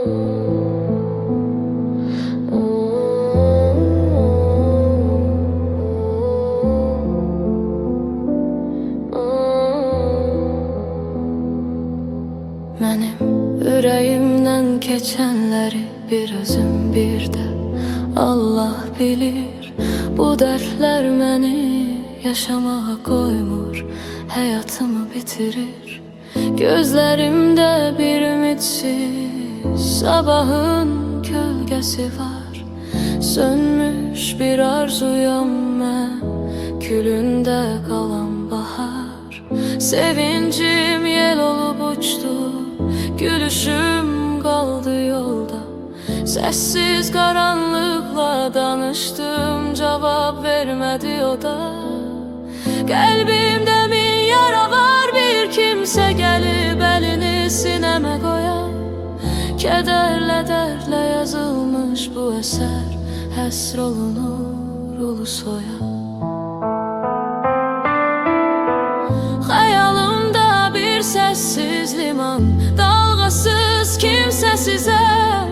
Mənim ürəyimdən keçənləri bir özüm bir də Allah bilir. Bu dərdlər məni yaşamağa qoymur, həyatımı bitirir. Gözlərimdə bir ümidsiz sabahın kölgəsi var. Sönmüş bir arzuyam mən, külündə qalan bahar. Sevincim yel olub uçdu, gülüşüm qaldı yolda. Səssiz qaranlıqla danışdım, cavab vermədi o da. Qəlbimdə min yara var, bir kimsə gəlib əlini sinəmə qoyan. Kədərlə dərdlə yazılmış bu əsər həsr olunur ulusoya. Xəyalımda bir səssiz liman, dalğasız kimsəsizəm.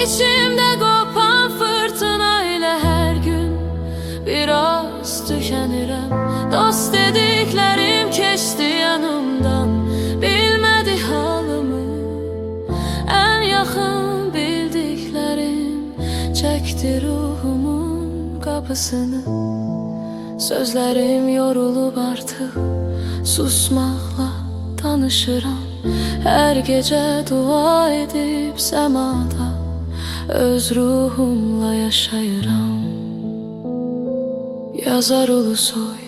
İçimdə qopan fırtına ilə hər gün biraz tükənirəm. Dost dediklərim keçdi yanımdan, bilmədi halımı. Ən yaxın bildiklərim çəkdi ruhumun qapısını. Sözlərim yorulub artıq, susmaqla danışıram. Hər gecə dua edib səmada öz ruhumla yaşayıram. Yazar ulusoy